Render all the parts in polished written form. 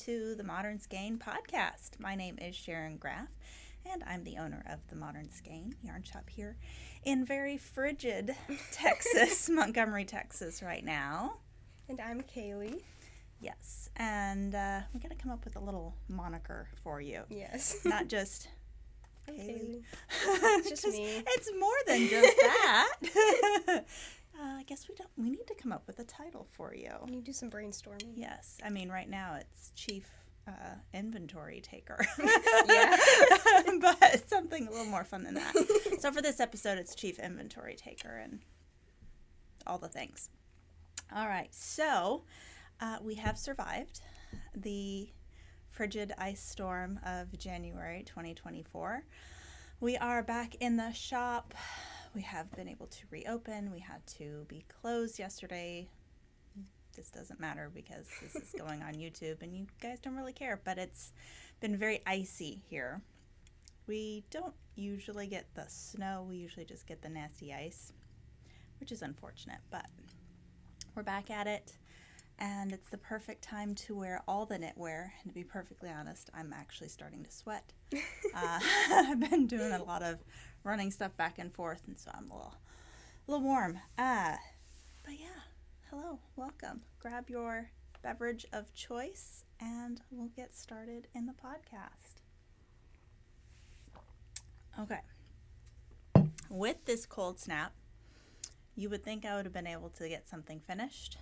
To the Modern Skein podcast. My name is Sharon Graff, and I'm the owner of the Modern Skein yarn shop here in very frigid Texas, Montgomery, Texas right now. And I'm Kaylee. Yes, and we got to come up with a little moniker for you. Yes. Not just Kaylee. It's just me. It's more than just that. I guess we need to come up with a title for you. We need to do some brainstorming. Yes. I mean, right now it's Chief Inventory Taker. Yeah. But something a little more fun than that. So for this episode, it's Chief Inventory Taker and all the things. All right. So we have survived the frigid ice storm of January 2024. We are back in the shop. We have been able to reopen. We had to be closed yesterday. This doesn't matter because this is going on YouTube and you guys don't really care, but it's been very icy here. We don't usually get the snow. We usually just get the nasty ice, which is unfortunate, but we're back at it and it's the perfect time to wear all the knitwear. And to be perfectly honest, I'm actually starting to sweat. I've been doing a lot of running stuff back and forth, and so I'm a little warm. But yeah, hello, welcome. Grab your beverage of choice, and we'll get started in the podcast. Okay. With this cold snap, you would think I would have been able to get something finished.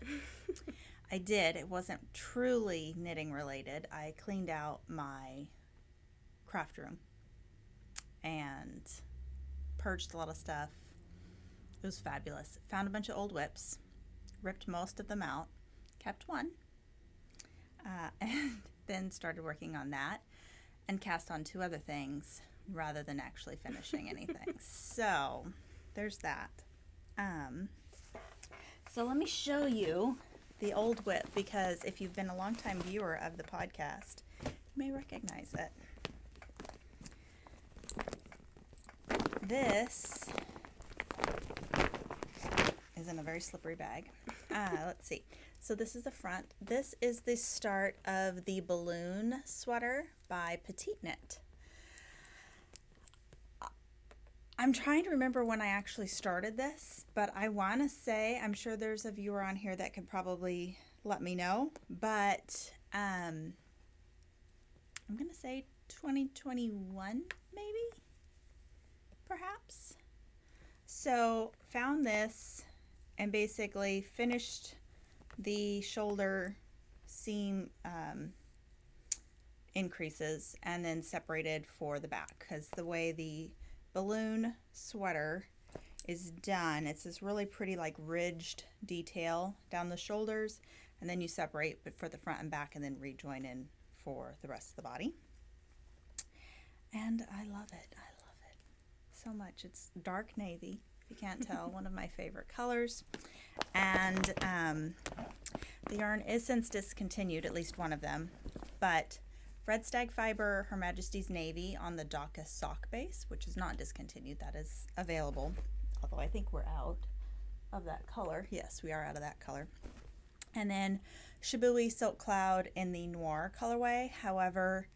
I did. It wasn't truly knitting related. I cleaned out my craft room and purged a lot of stuff. It was fabulous. Found a bunch of old whips, ripped most of them out, kept one, and then started working on that and cast on 2 other things rather than actually finishing anything. So there's that. So let me show you the old whip, because if you've been a longtime viewer of the podcast, you may recognize it. This is in a very slippery bag. Let's see. So this is the front. This is the start of the Ballon sweater by Petite Knit. I'm trying to remember when I actually started this, but I want to say, I'm sure there's a viewer on here that could probably let me know, but I'm going to say 2021 maybe, perhaps. So found this and basically finished the shoulder seam increases and then separated for the back, because the way the Ballon sweater is done, it's this really pretty like ridged detail down the shoulders, and then you separate for the front and back and then rejoin in for the rest of the body. And I love it. I love it so much. It's dark navy, if you can't tell, one of my favorite colors. And the yarn is since discontinued, at least one of them, but Red Stag Fibre, Her Majesty's Navy on the Dachas sock base, which is not discontinued. That is available, although I think we're out of that color. Yes, we are out of that color. And then Shibui Silk Cloud in the Noire colorway. However,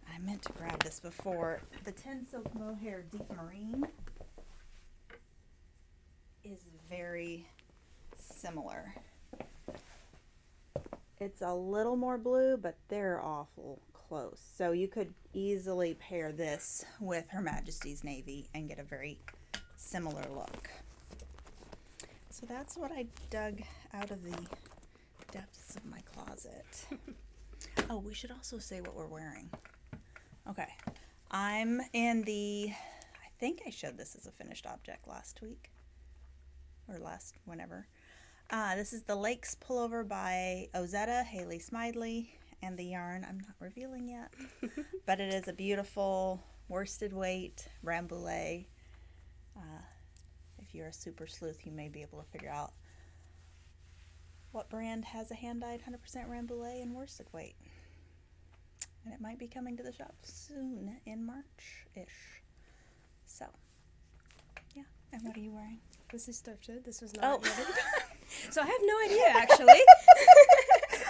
I meant to grab this before. The Tin Silk Mohair Deep Marine is very similar. It's a little more blue, but they're awful close. So you could easily pair this with Her Majesty's Navy and get a very similar look. So that's what I dug out of the depths of my closet. Oh, we should also say what we're wearing. Okay, I'm in the, I think I showed this as a finished object last week, or whenever. This is the Lakes Pullover by Ozetta, Haley Smidley, and the yarn I'm not revealing yet. But it is a beautiful worsted weight rambouillet. If you're a super sleuth, you may be able to figure out what brand has a hand-dyed 100% rambouillet and worsted weight. And it might be coming to the shop soon in March-ish. So, yeah. And what are you wearing? This is thrifted. This was not knitted. So I have no idea, actually.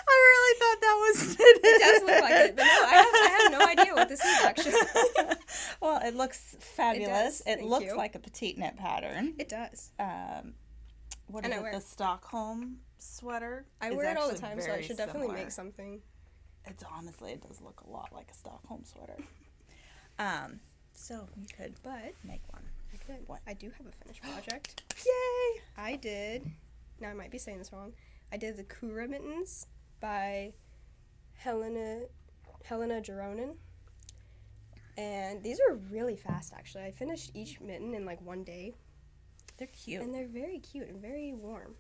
I really thought that was knitted. It does look like it, but no, I have no idea what this is, actually. Well, it looks fabulous. It does. It looks you. like a petite knit pattern. It does. What is it? The Stockholm sweater? I is wear it all the actually time, so I very should definitely similar. make something. It's honestly, it does look a lot like a Stockholm sweater. So you could make one. I could. What? I do have a finished project. Yay! I did. Now I might be saying this wrong. I did the Kuura mittens by Kelena Joronen. And these were really fast, actually. I finished each mitten in like one day. They're cute. And they're very cute and very warm.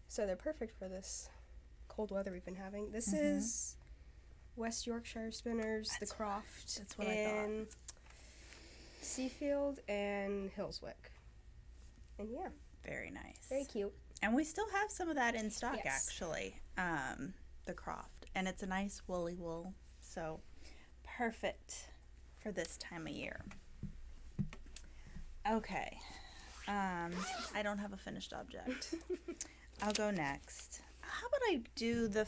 So they're perfect for this cold weather we've been having. This is West Yorkshire Spinners, the Croft, That's what I in Seafield and Hillswick. And yeah, very nice. very cute. And we still have some of that in stock, Yes. actually. The Croft. And it's a nice woolly wool. So perfect for this time of year. Okay. I don't have a finished object. I'll go next. How about I do the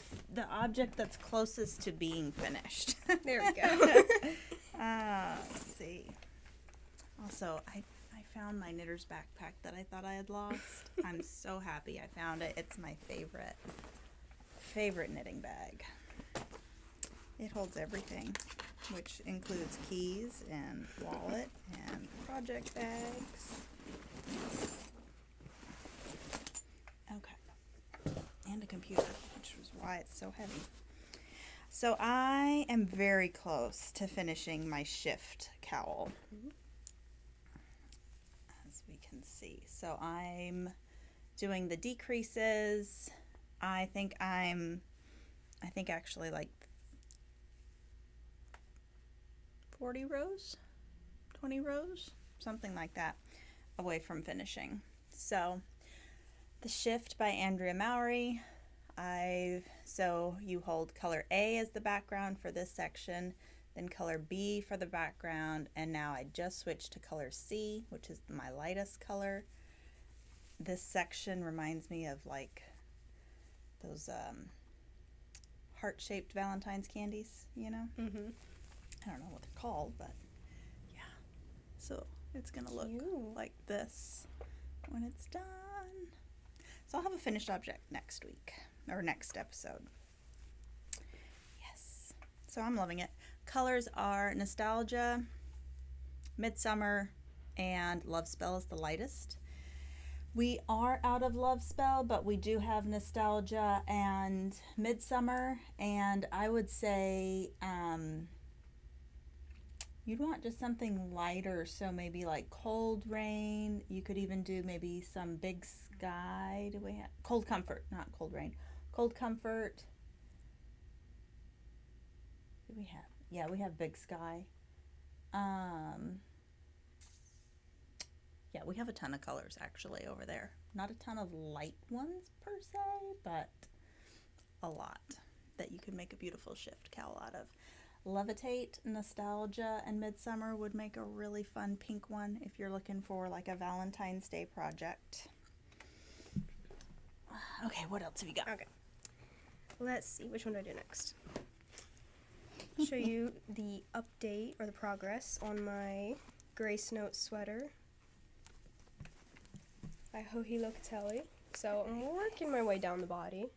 object that's closest to being finished? There we go. Let's see. Also, I found my knitter's backpack that I thought I had lost. I'm so happy I found it. It's my favorite knitting bag. It holds everything, which includes keys and wallet and project bags. Okay. And a computer, which was why it's so heavy. So I am very close to finishing my shift cowl. As we can see. So I'm doing the decreases. I think actually like 40 rows, 20 rows, something like that, away from finishing. So the shift by Andrea Mowry. So you hold color A as the background for this section, then color B for the background, and now I just switched to color C, which is my lightest color. This section reminds me of like those heart-shaped Valentine's candies, you know? Mm-hmm. I don't know what they're called, but yeah. So it's gonna look like this when it's done. So I'll have a finished object next week, or next episode. Yes. So I'm loving it. Colors are Nostalgia, Midsommar, and Love Spell is the lightest. We are out of Love Spell, but we do have Nostalgia and Midsommar, and I would say you'd want just something lighter, so maybe like Cold Rain. You could even do maybe some Big Sky. Do we have Cold Comfort, not Cold Rain. Cold Comfort. Do we have? Yeah, we have Big Sky. Yeah, we have a ton of colors actually over there. Not a ton of light ones per se, but a lot that you could make a beautiful shift cowl out of. Levitate, Nostalgia, and Midsommar would make a really fun pink one if you're looking for like a Valentine's Day project. Okay, what else have you got? Okay. Let's see. Which one do I do next? Show you the update or the progress on my Grace Note sweater by Johi Locatelli. So I'm working my way down the body,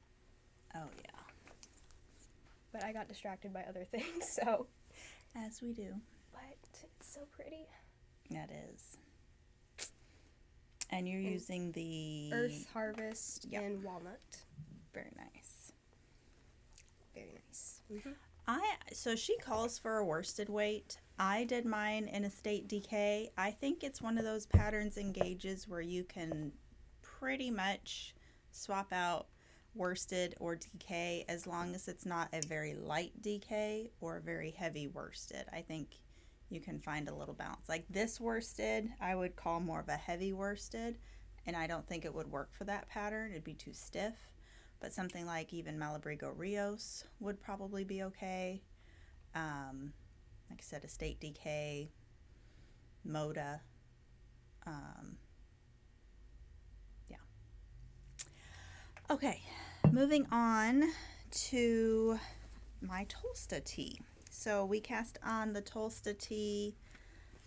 Oh yeah, but I got distracted by other things, so. as we do. But it's so pretty. That is. And you're using the Earth Harvest Yep. and Walnut. Very nice. Very nice. Mm-hmm. So she calls for a worsted weight. I did mine in Estate Decay. I think it's one of those patterns and gauges where you can pretty much swap out worsted or DK, as long as it's not a very light DK or a very heavy worsted. I think you can find a little balance. Like this worsted, I would call more of a heavy worsted, and I don't think it would work for that pattern. It'd be too stiff. But something like even Malabrigo Rios would probably be okay. Like I said, Estate DK, Moda. Yeah. Okay, moving on to my Tolsta tea. So we cast on the Tolsta tea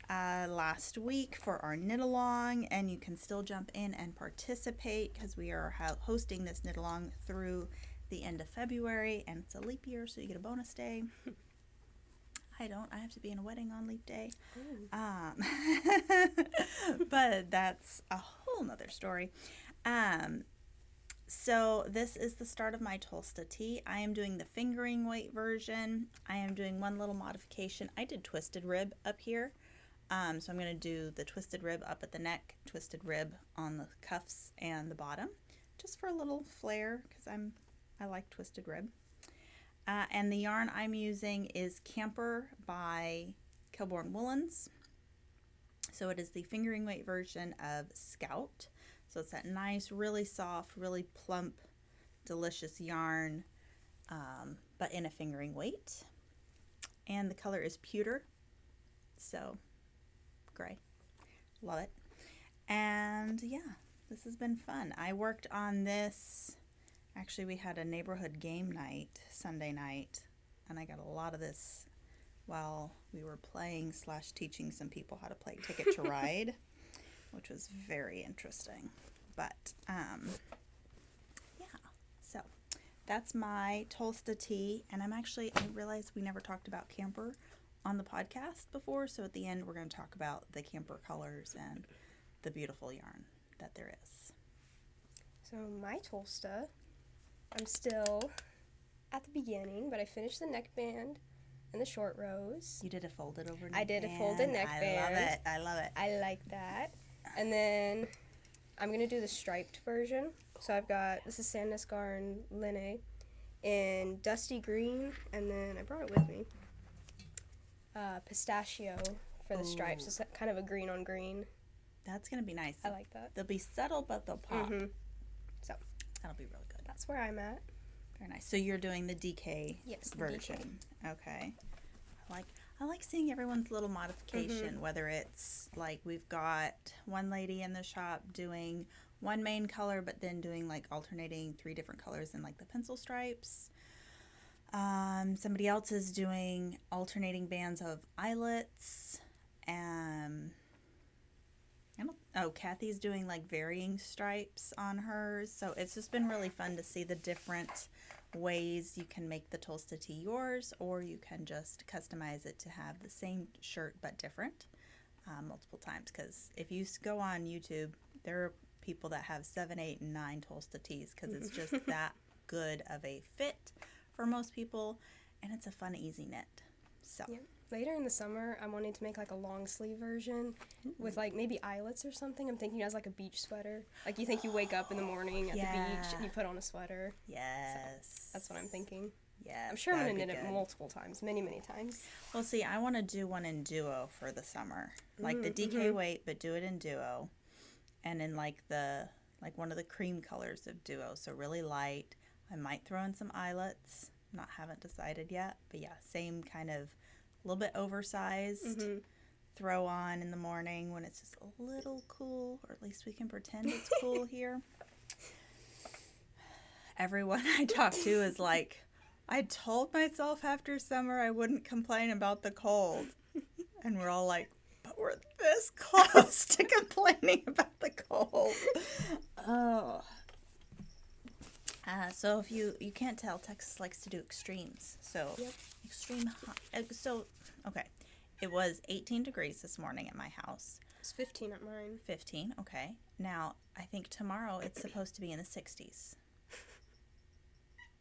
last week for our knit along, and you can still jump in and participate because we are hosting this knit along through the end of February, and it's a leap year, so you get a bonus day. I don't. I have to be in a wedding on leap day. But that's a whole nother story. So this is the start of my Tolsta tea. I am doing the fingering weight version. I am doing one little modification. I did twisted rib up here. So I'm going to do the twisted rib up at the neck, twisted rib on the cuffs and the bottom, just for a little flair because I like twisted rib. And the yarn I'm using is Camper by Kelbourne Woolens. So it is the fingering weight version of Scout. So it's that nice, really soft, really plump, delicious yarn, but in a fingering weight. And the color is Pewter. So gray. Love it. And yeah, this has been fun. I worked on this. Actually, we had a neighborhood game night Sunday night, and I got a lot of this while we were playing / teaching some people how to play Ticket to Ride, which was very interesting. But yeah, so that's my Tolsta tea, and I realized we never talked about Camper on the podcast before, so at the end we're going to talk about the Camper colors and the beautiful yarn that there is. So my Tolsta, I'm still at the beginning, but I finished the neckband and the short rows. You did a folded over neckband. I did a folded neckband. I love it. I like that. And then I'm going to do the striped version. So I've got, this is Sandnes Garn Linne in dusty green, and then I brought it with me. Pistachio for the stripes. It's kind of a green on green. That's going to be nice. I like that. They'll be subtle, but they'll pop. Mm-hmm. So that'll be really good. That's where I'm at. Very nice. So you're doing the DK version. DK. Okay. I like seeing everyone's little modification, whether it's like we've got one lady in the shop doing one main color, but then doing like alternating 3 different colors in like the pencil stripes. Somebody else is doing alternating bands of eyelets. Kathy's doing like varying stripes on hers. So it's just been really fun to see the different ways you can make the Tolsta tea yours, or you can just customize it to have the same shirt but different multiple times. Because if you go on YouTube, there are people that have 7, 8, and 9 Tolsta teas because it's just that good of a fit for most people, and it's a fun, easy knit. So later in the summer, I'm wanting to make like a long sleeve version with like maybe eyelets or something. I'm thinking as like a beach sweater. Like you think you wake up in the morning at the beach and you put on a sweater. Yes. So that's what I'm thinking. Yes. I'm sure I'm going to knit it multiple times, many, many times. Well, see, I want to do one in duo for the summer. Like the DK weight, but do it in duo. And in like one of the cream colors of duo. So really light. I might throw in some eyelets. Haven't decided yet. But yeah, same kind of a little bit oversized. Throw on in the morning when it's just a little cool, or at least we can pretend it's cool here. Everyone I talk to is like, I told myself after summer I wouldn't complain about the cold. And we're all like, but we're this close to complaining about the cold. Oh. So if you can't tell, Texas likes to do extremes. So extreme hot. So, okay. It was 18 degrees this morning at my house. It's 15 at mine. 15, okay. Now, I think tomorrow it's supposed to be in the 60s.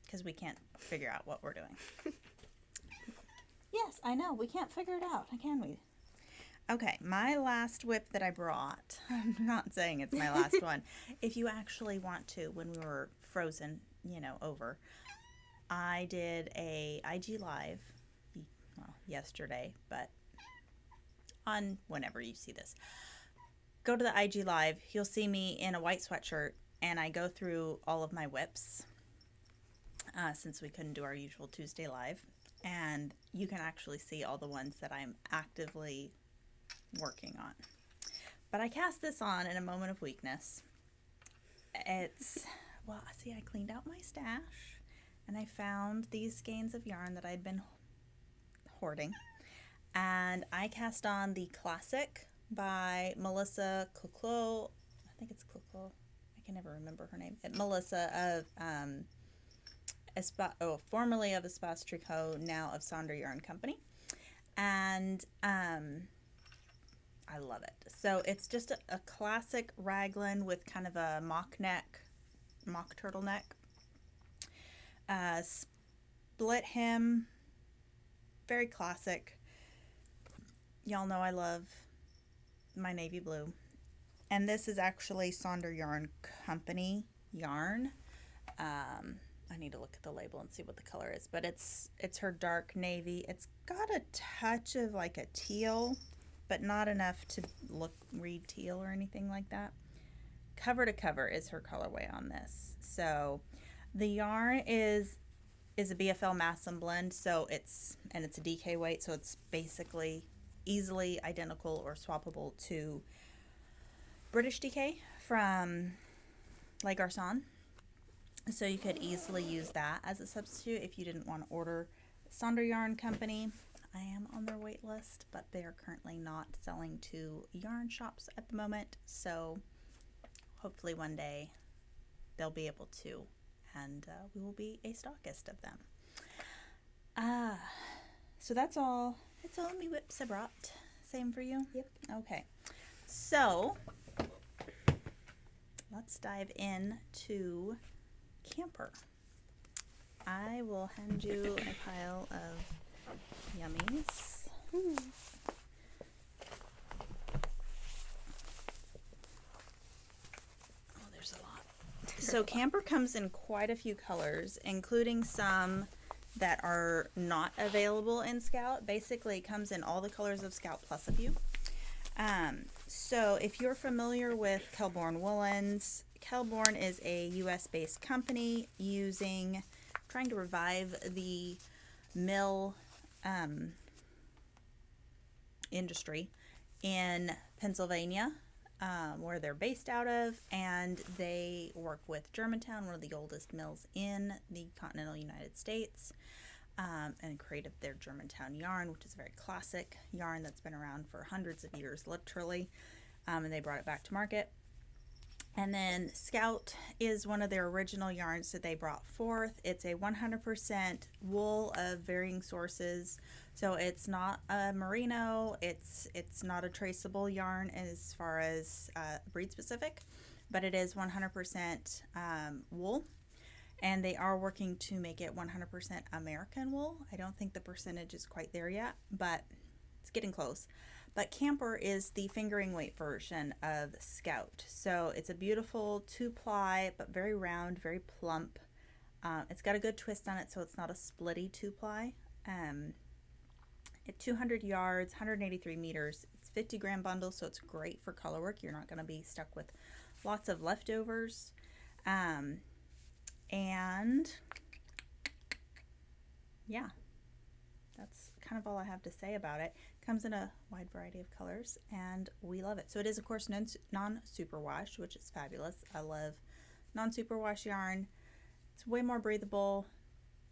Because we can't figure out what we're doing. Yes, I know. We can't figure it out, can we? Okay, my last whip that I brought, I'm not saying it's my last one. If you actually want to, when we were frozen, over. I did a IG live, well, yesterday, but on whenever you see this. Go to the IG live, you'll see me in a white sweatshirt, and I go through all of my whips, since we couldn't do our usual Tuesday live, and you can actually see all the ones that I'm actively working on. But I cast this on in a moment of weakness. Well, see, I cleaned out my stash, and I found these skeins of yarn that I'd been hoarding, and I cast on the Classic by Melissa Clow. I think it's Clow. I can never remember her name. Melissa of formerly of Espace Tricot, now of Sonder Yarn Company, and I love it. So it's just a classic raglan with kind of a mock turtleneck, split hem, very classic. Y'all know I love my navy blue, and this is actually Sonder Yarn Company yarn. I need to look at the label and see what the color is, but it's her dark navy. It's got a touch of like a teal, but not enough to read teal or anything like that. Cover to cover is her colorway on this. So the yarn is a BFL Masson blend, so it's a DK weight, so it's basically easily identical or swappable to British DK from Les Garçons. So you could easily use that as a substitute if you didn't want to order Sonder Yarn Company. I am on their wait list, but they are currently not selling to yarn shops at the moment, so hopefully one day they'll be able to, and we will be a stockist of them. So that's all. It's all me whips I brought. Same for you? Yep. Okay. So let's dive into Camper. I will hand you a pile of yummies. Oh, there's a lot. So Camper comes in quite a few colors, including some that are not available in Scout. Basically, it comes in all the colors of Scout plus a few. So if you're familiar with Kelbourne Woolens, Kelbourne is a US-based company trying to revive the mill industry in Pennsylvania, where they're based out of, and they work with Germantown, one of the oldest mills in the continental United States, and created their Germantown yarn, which is a very classic yarn that's been around for hundreds of years, literally, and they brought it back to market. And then Scout is one of their original yarns that they brought forth. It's a 100% wool of varying sources. So it's not a merino, it's not a traceable yarn as far as breed specific, but it is 100% wool. And they are working to make it 100% American wool. I don't think the percentage is quite there yet, but it's getting close. But Camper is the fingering weight version of Scout. So it's a beautiful 2-ply, but very round, very plump. It's got a good twist on it, so it's not a splitty 2-ply. At 200 yards, 183 meters. It's 50-gram bundle, so it's great for color work. You're not going to be stuck with lots of leftovers. And yeah, that's kind of all I have to say about it. Comes in a wide variety of colors, and we love it. So it is, of course, non-superwash, which is fabulous. I love non-superwash yarn. It's way more breathable,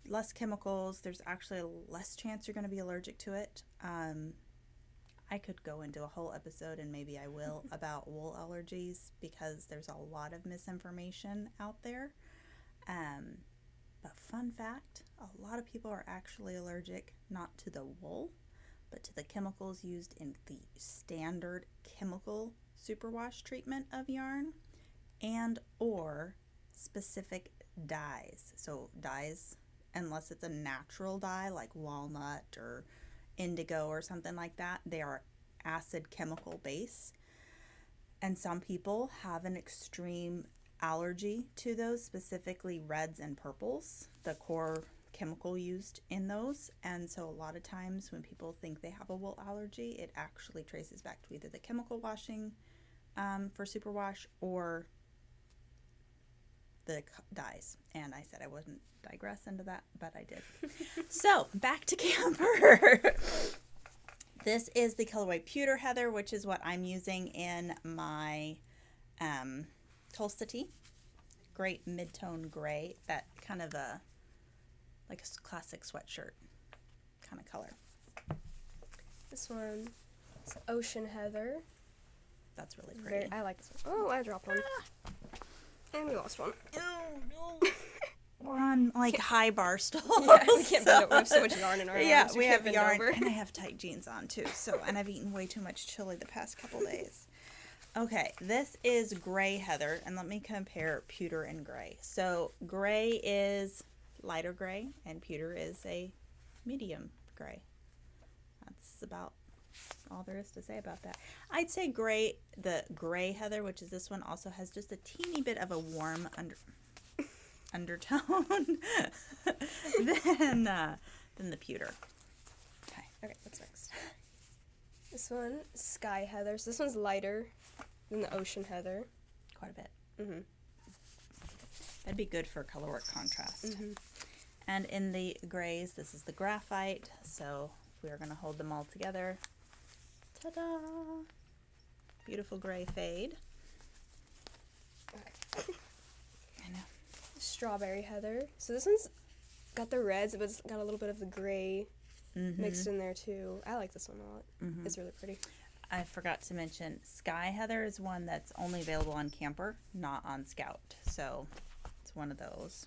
less chemicals. There's actually less chance you're going to be allergic to it. I could go into a whole episode, and maybe I will, about wool allergies, because there's a lot of misinformation out there. But fun fact, a lot of people are actually allergic not to the wool, but to the chemicals used in the standard chemical superwash treatment of yarn, and or specific dyes. So dyes, unless it's a natural dye like walnut or indigo or something like that, they are acid chemical base. And some people have an extreme allergy to those, specifically reds and purples, the core chemical used in those. And so a lot of times when people think they have a wool allergy, it actually traces back to either the chemical washing for superwash or the dyes. And I said I wouldn't digress into that, but I did. So back to camper. This is the colorway Pewter Heather, which is what I'm using in my Tolsta Tea. Great mid-tone gray, that kind of like a classic sweatshirt kind of color. This one is Ocean Heather. That's really pretty. I like this one. Oh, I dropped one. And we lost one. We're on like high bar stools. Yeah, we can't bend it. We have so much yarn in our arms. We have yarn, and I have tight jeans on too. So, and I've eaten way too much chili the past couple days. Okay, this is Gray Heather, and let me compare Pewter and Gray. So, Gray is lighter gray, and Pewter is a medium gray. That's about all there is to say about that. I'd say Gray, the Gray Heather, which is this one, also has just a teeny bit of a warm undertone than the Pewter. Okay, what's next? This one, Sky Heather. So this one's lighter than the Ocean Heather. Quite a bit. Mm-hmm. That'd be good for color work contrast. Mm-hmm. And in the grays, this is the Graphite. So we are going to hold them all together. Ta-da! Beautiful gray fade. Okay. I know. Strawberry Heather. So this one's got the reds, but it's got a little bit of the gray mixed in there too. I like this one a lot. Mm-hmm. It's really pretty. I forgot to mention, Sky Heather is one that's only available on Camper, not on Scout. So it's one of those.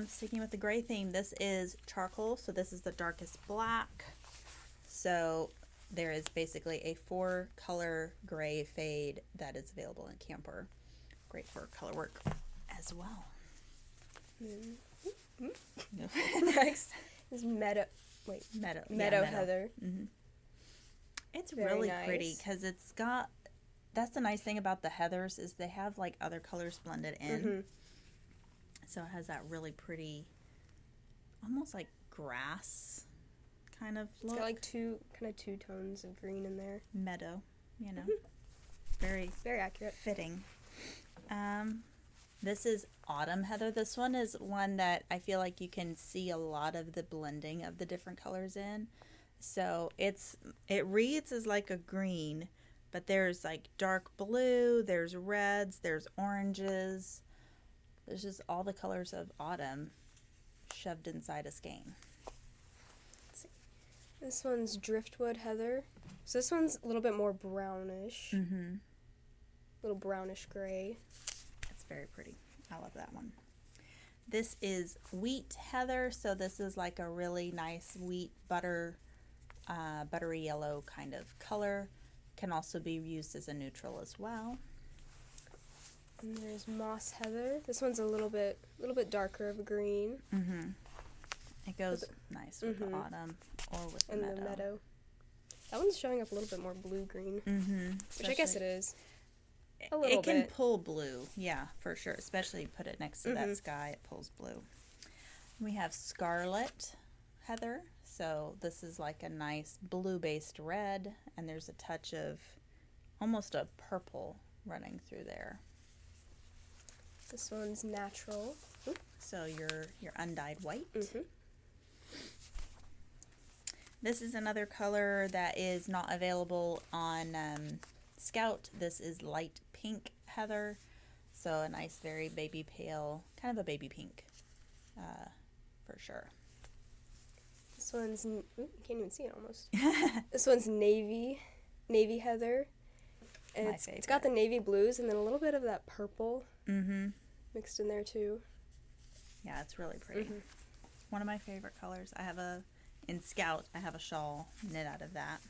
Sticking with the gray theme, this is Charcoal. So this is the darkest black. So there is basically a 4-color gray fade that is available in Camper. Great for color work as well. Next is Meadow Heather. Mm-hmm. It's Very really nice. pretty because it's got, that's the nice thing about the heathers is they have like other colors blended in. Mm-hmm. So it has that really pretty, almost like grass kind of look. It's got like two tones of green in there. Meadow, you know. Very accurate. Fitting. This is Autumn Heather. This one is one that I feel like you can see a lot of the blending of the different colors in. So it reads as like a green, but there's like dark blue, there's reds, there's oranges. There's just all the colors of autumn shoved inside a skein. Let's see. This one's Driftwood Heather. So this one's a little bit more brownish. Mm-hmm. Little brownish gray. It's very pretty. I love that one. This is Wheat Heather. So this is like a really nice wheat buttery yellow kind of color. Can also be used as a neutral as well. And there's Moss Heather. This one's a little bit darker of a green. Mm-hmm. It goes nice with the autumn or with the meadow. That one's showing up a little bit more blue-green, which I guess it is. It can pull blue, yeah, for sure. Especially put it next to that sky, it pulls blue. We have Scarlet Heather. So this is like a nice blue-based red, and there's a touch of almost a purple running through there. This one's Natural. So your undyed white. Mm-hmm. This is another color that is not available on Scout. This is Light Pink Heather. So a nice, very baby pale, kind of a baby pink, for sure. This one's, you can't even see it almost. This one's Navy Heather. And it's got the navy blues and then a little bit of that purple mixed in there too. Yeah, it's really pretty. One of my favorite colors. In Scout, I have a shawl knit out of that.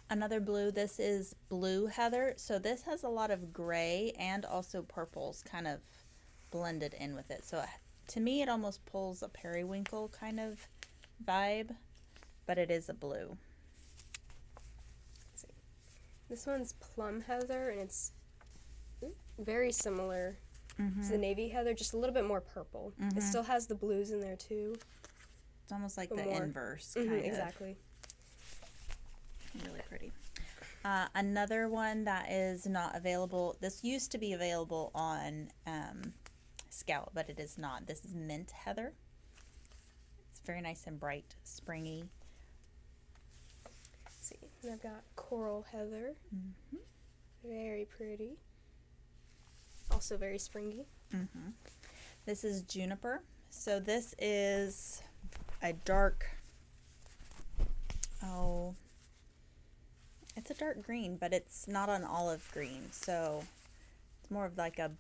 Another blue, this is Blue Heather. So this has a lot of gray and also purples kind of blended in with it. So to me, it almost pulls a periwinkle kind of vibe, but it is a blue. Let's see. This one's Plum Heather, and it's very similar It's the navy heather, just a little bit more purple. It still has the blues in there too. It's almost like the inverse, kind of. Exactly. Really pretty. Another one that is not available. This used to be available on Scout, but it is not. This is Mint Heather. It's very nice and bright, springy. Let's see. And I've got Coral Heather. Very pretty. Also very springy. This is Juniper. So this is a dark, it's a dark green, but it's not an olive green. So it's more of like a,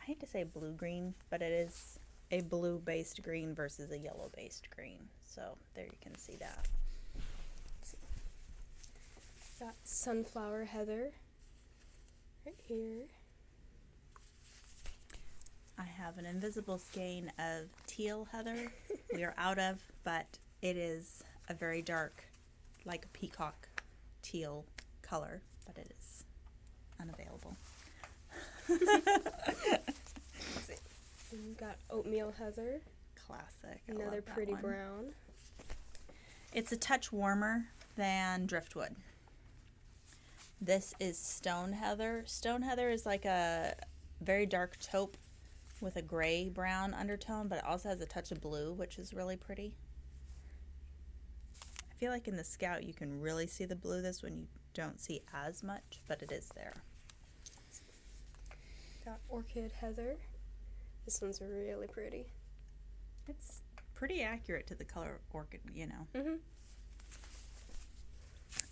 I hate to say blue green, but it is a blue based green versus a yellow based green. So there you can see that. Let's see. Got Sunflower Heather right here. I have an invisible skein of teal heather. We are out of, but it is a very dark, like a peacock teal color, but it is unavailable. Let's see. We've got Oatmeal Heather. Classic. Another pretty brown. It's a touch warmer than Driftwood. This is Stone Heather. Stone Heather is like a very dark taupe with a gray brown undertone, but it also has a touch of blue, which is really pretty. I feel like in the Scout you can really see the blue this one you don't see as much, but it is there. Got Orchid Heather. This one's really pretty. It's pretty accurate to the color orchid, you know.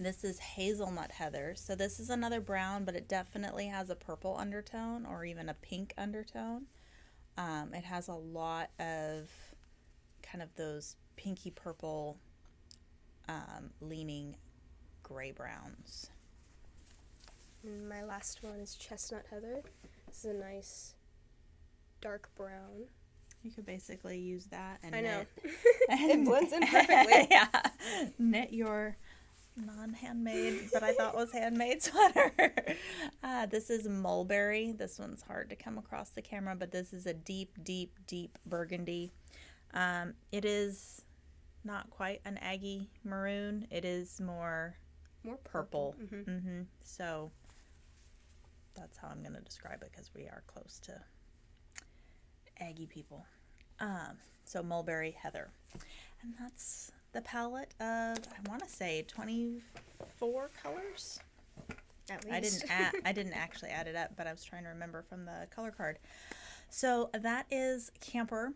This is Hazelnut Heather. So this is another brown, but it definitely has a purple undertone or even a pink undertone. It has a lot of kind of those pinky purple leaning gray browns. And my last one is Chestnut Heather. This is a nice dark brown. You could basically use that and I know. knit. It blends in perfectly. Yeah. Knit your non-handmade, but I thought was handmade sweater. This is Mulberry. This one's hard to come across the camera, but this is a deep, deep, deep burgundy. It is not quite an Aggie maroon. It is more purple. So that's how I'm going to describe it because we are close to Aggie people. So Mulberry Heather. And that's the palette of, I want to say 24 colors. At least. I didn't actually add it up, but I was trying to remember from the color card. So that is Camper.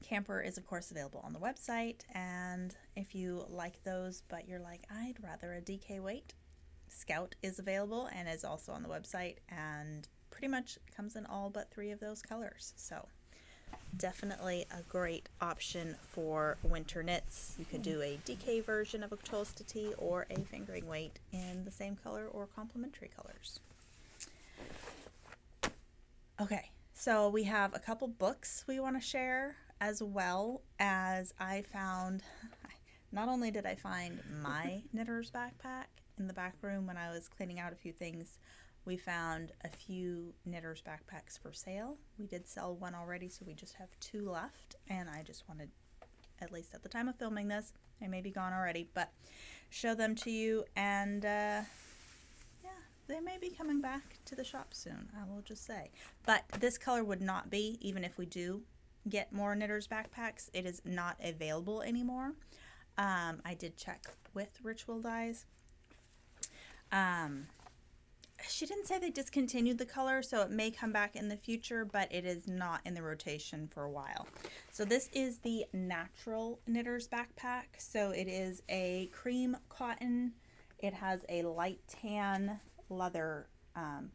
Camper is of course available on the website, and if you like those but you're like, I'd rather a DK weight, Scout is available and is also on the website and pretty much comes in all but 3 of those colors. So definitely a great option for winter knits. You could do a DK version of a Tolsta Tea or a fingering weight in the same color or complementary colors. Okay, so we have a couple books we want to share, as well as I found, not only did I find my knitter's backpack in the back room when I was cleaning out a few things, we found a few knitter's backpacks for sale. We did sell one already, so we just have 2 left, and I just wanted, at least at the time of filming this, they may be gone already, but show them to you, and yeah, they may be coming back to the shop soon, I will just say. But this color would not be, even if we do get more knitter's backpacks, it is not available anymore. I did check with Ritual Dyes. She didn't say they discontinued the color, so it may come back in the future, but it is not in the rotation for a while. So this is the Natural Knitter's Backpack. So it is a cream cotton. It has a light tan leather kind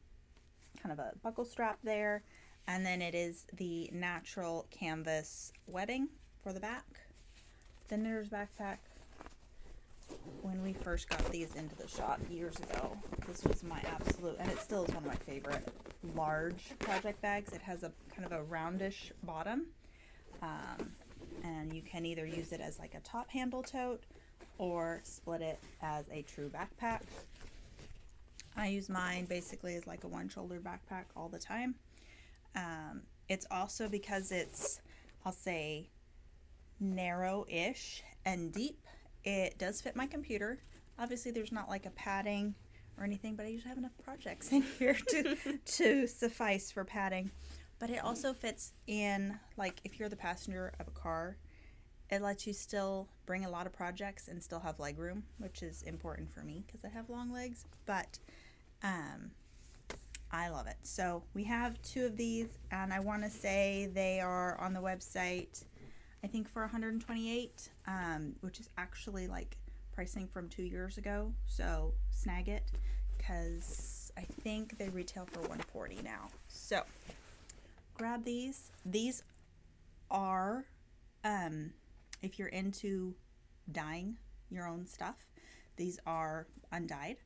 of a buckle strap there. And then it is the natural canvas webbing for the back. The Knitter's Backpack, when we first got these into the shop years ago, this was my absolute, and it still is one of my favorite large project bags. It has a kind of a roundish bottom, and you can either use it as like a top handle tote or split it as a true backpack. I use mine basically as like a one shoulder backpack all the time. It's also because it's, I'll say, narrow-ish and deep. It does fit my computer. Obviously, there's not like a padding or anything, but I usually have enough projects in here to suffice for padding. But it also fits in, like, if you're the passenger of a car, it lets you still bring a lot of projects and still have leg room, which is important for me because I have long legs. But I love it. So we have 2 of these, and I want to say they are on the website, I think, for $128, which is actually like pricing from 2 years ago. So snag it, because I think they retail for $140 now. So grab these. These are, if you're into dyeing your own stuff, these are undyed.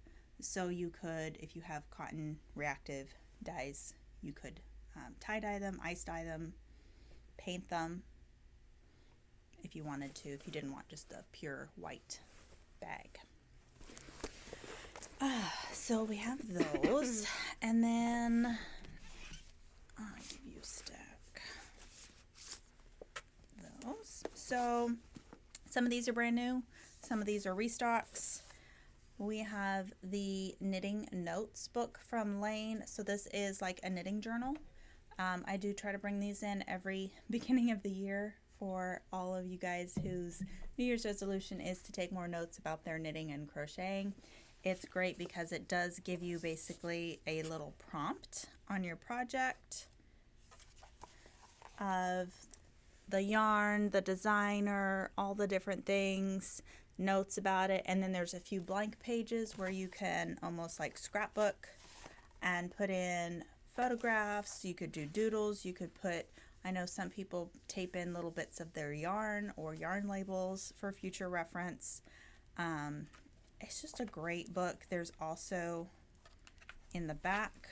So you could, if you have cotton reactive dyes, you could tie dye them, ice dye them, paint them if you wanted to, if you didn't want just the pure white bag. So we have those, and then I'll give you a stack. Those. So some of these are brand new, some of these are restocks. We have the Knitting Notes book from Lane. So this is like a knitting journal. I do try to bring these in every beginning of the year for all of you guys whose New Year's resolution is to take more notes about their knitting and crocheting. It's great because it does give you basically a little prompt on your project of the yarn, the designer, all the different things, notes about it, and then there's a few blank pages where you can almost like scrapbook and put in photographs. You could do doodles. You could put, I know some people tape in little bits of their yarn or yarn labels for future reference. It's just a great book. There's also in the back,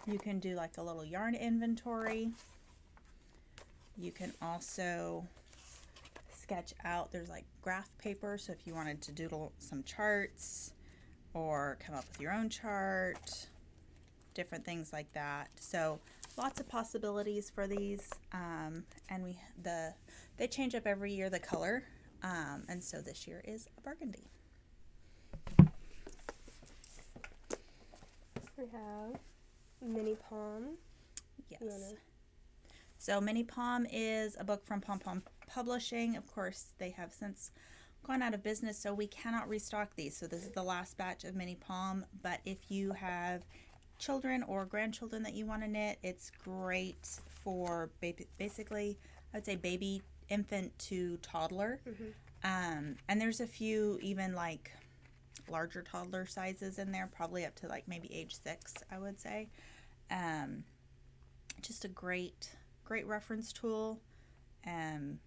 you can do like a little yarn inventory. You can also sketch out, there's like graph paper, so if you wanted to doodle some charts or come up with your own chart, different things like that. So lots of possibilities for these, and they change up every year, the color, and so this year is a burgundy. We have Mini Pom. Yes. So Mini Pom is a book from Pom Pom Publishing. Of course, they have since gone out of business, so we cannot restock these. So this is the last batch of Mini Pom, but if you have children or grandchildren that you want to knit, it's great for basically, I would say baby, infant to toddler. Mm-hmm. And there's a few even like larger toddler sizes in there, probably up to like maybe age 6, I would say. Just a great reference tool, and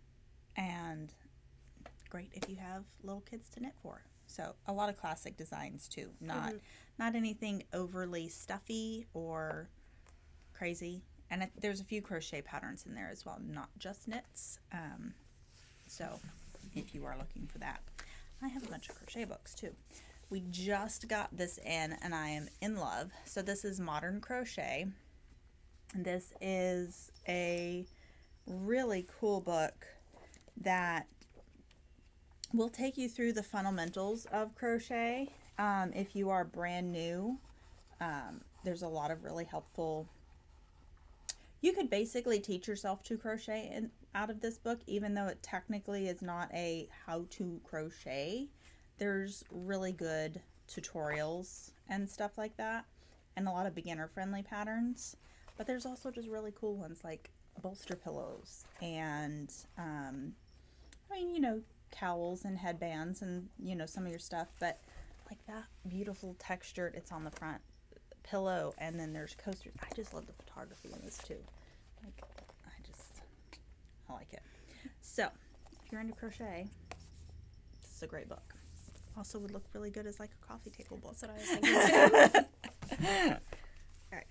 great if you have little kids to knit for. So a lot of classic designs too, not anything overly stuffy or crazy. And there's a few crochet patterns in there as well, not just knits. So if you are looking for that, I have a bunch of crochet books too. We just got this in and I am in love. So this is Modern Crochet. This is a really cool book that will take you through the fundamentals of crochet. If you are brand new, there's a lot of really helpful. You could basically teach yourself to crochet out of this book, even though it technically is not a how-to crochet. There's really good tutorials and stuff like that, and a lot of beginner-friendly patterns. But there's also just really cool ones like bolster pillows and, cowls and headbands and, some of your stuff. But like that beautiful textured, it's on the front pillow, and then there's coasters. I just love the photography in this too. I like it. So if you're into crochet, this is a great book. Also would look really good as like a coffee table book. That's what I was thinking too. Alright.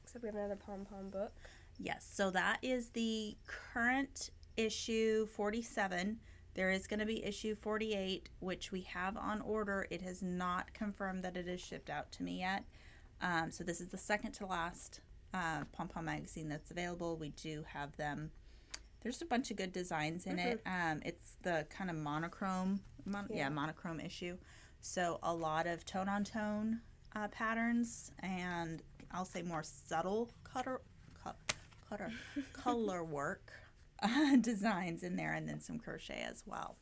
Except we have another Pom Pom book. Yes, so that is the current issue 47. There is going to be issue 48, which we have on order. It has not confirmed that it is shipped out to me yet. So this is the second to last Pom Pom Magazine that's available. We do have them. There's a bunch of good designs in it. It's the kind of monochrome issue. So a lot of tone-on-tone patterns, and I'll say more subtle color work designs in there, and then some crochet as well.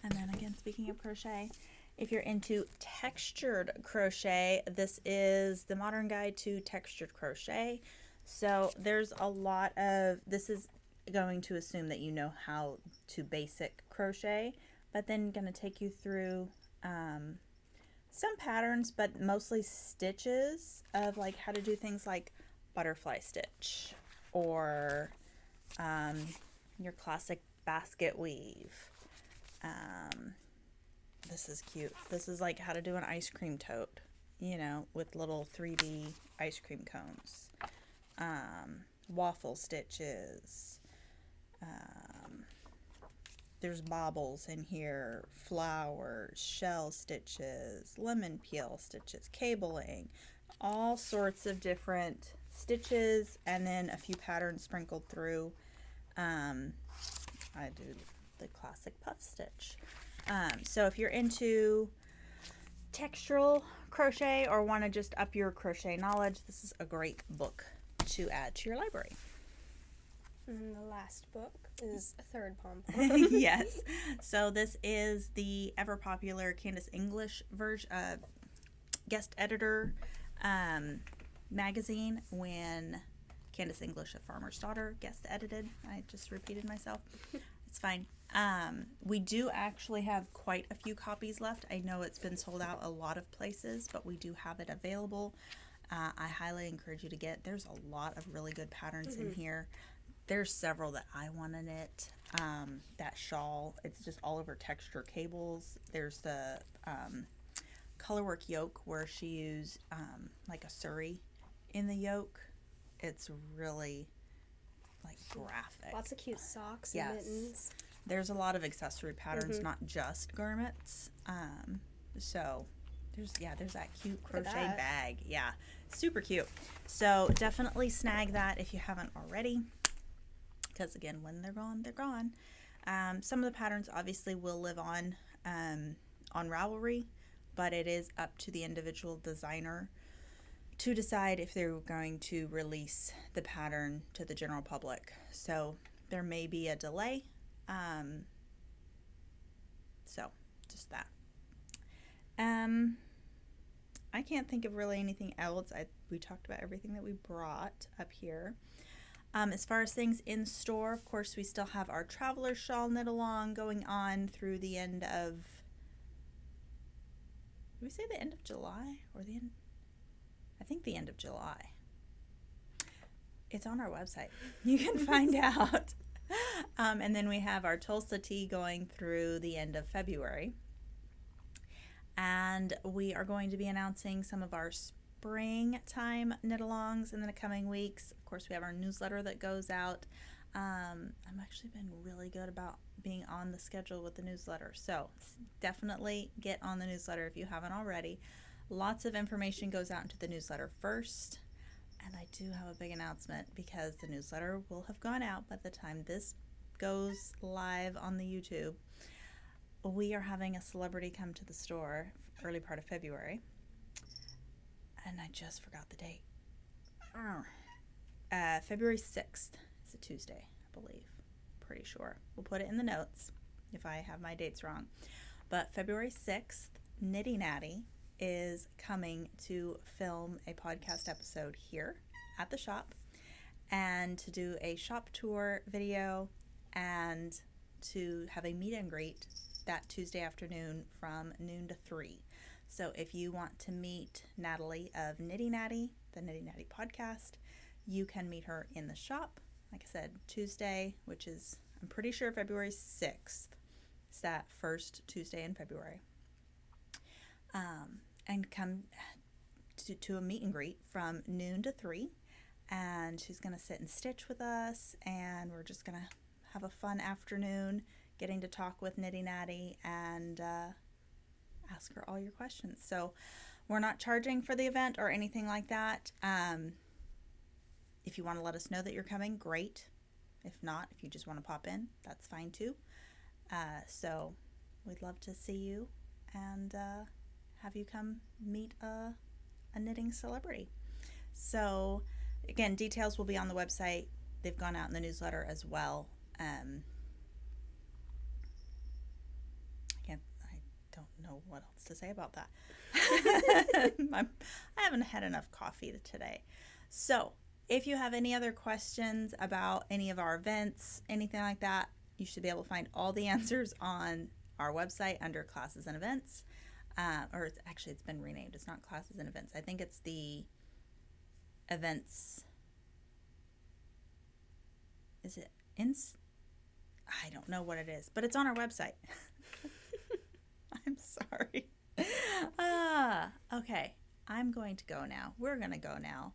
And then again, speaking of crochet, if you're into textured crochet, this is the Modern Guide to Textured Crochet. So there's a lot of, this is going to assume that you know how to basic crochet, but then going to take you through some patterns, but mostly stitches of like how to do things like butterfly stitch or your classic basket weave. This is cute. This is like how to do an ice cream tote, you know, with little 3D ice cream cones. Waffle stitches. There's baubles in here, flowers, shell stitches, lemon peel stitches, cabling, all sorts of different stitches, and then a few patterns sprinkled through. I do the classic puff stitch. So if you're into textural crochet or want to just up your crochet knowledge, this is a great book to add to your library. And the last book is a third Pom Pom. Yes. So this is the ever popular Candace English version, guest editor magazine when Candace English, A Farmer's Daughter, guest edited. I just repeated myself. It's fine. We do actually have quite a few copies left. I know it's been sold out a lot of places, but we do have it available. I highly encourage you to get. There's a lot of really good patterns in here. There's several that I want to knit. That shawl, it's just all over texture cables. There's the colorwork yoke where she used like a Surrey in the yoke. It's really like graphic. Lots of cute socks and mittens. There's a lot of accessory patterns, not just garments. So there's that cute crochet bag. Yeah, super cute. So definitely snag that if you haven't already. Because again, when they're gone, they're gone. Some of the patterns obviously will live on Ravelry, but it is up to the individual designer to decide if they're going to release the pattern to the general public. So there may be a delay. So just that. I can't think of really anything else. We talked about everything that we brought up here. As far as things in store, of course, we still have our Traveler Shawl knit along going on through the end of, did we say the end of July or the end? I think the end of July. It's on our website. You can find out. And then we have our Tolsta Tea going through the end of February. And we are going to be announcing some of our springtime knit-alongs in the coming weeks. Of course, we have our newsletter that goes out. I've actually been really good about being on the schedule with the newsletter. So definitely get on the newsletter if you haven't already. Lots of information goes out into the newsletter first. And I do have a big announcement because the newsletter will have gone out by the time this goes live on the YouTube. We are having a celebrity come to the store early part of February. And I just forgot the date. February 6th is a Tuesday, I believe. Pretty sure. We'll put it in the notes if I have my dates wrong. But February 6th, Nitty Natty is coming to film a podcast episode here at the shop and to do a shop tour video and to have a meet and greet that Tuesday afternoon from noon to 3. So if you want to meet Natalie of Nitty Natty, the Nitty Natty podcast, you can meet her in the shop. Like I said, Tuesday, which is, I'm pretty sure February 6th. It's that first Tuesday in February. And come to a meet and greet from noon to 3. And she's going to sit and stitch with us. And we're just going to have a fun afternoon getting to talk with Nitty Natty and ask her all your questions. So we're not charging for the event or anything like that. If you want to let us know that you're coming, great. If not, if you just want to pop in, that's fine too. So we'd love to see you and have you come meet a knitting celebrity. So again, details will be on the website. They've gone out in the newsletter as well. I don't know what else to say about that. I haven't had enough coffee today. So if you have any other questions about any of our events, anything like that, you should be able to find all the answers on our website under classes and events. Or it's been renamed. It's not classes and events. I think it's the events. Is it I don't know what it is, but it's on our website. I'm sorry. Okay. I'm going to go now. We're going to go now.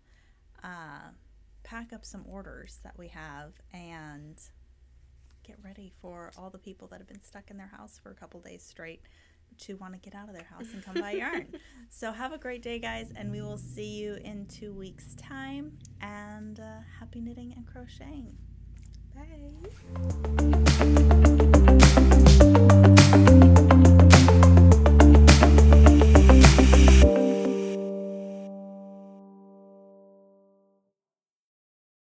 Pack up some orders that we have and get ready for all the people that have been stuck in their house for a couple days straight to want to get out of their house and come buy yarn. So have a great day, guys, and we will see you in 2 weeks' time. And happy knitting and crocheting. Bye.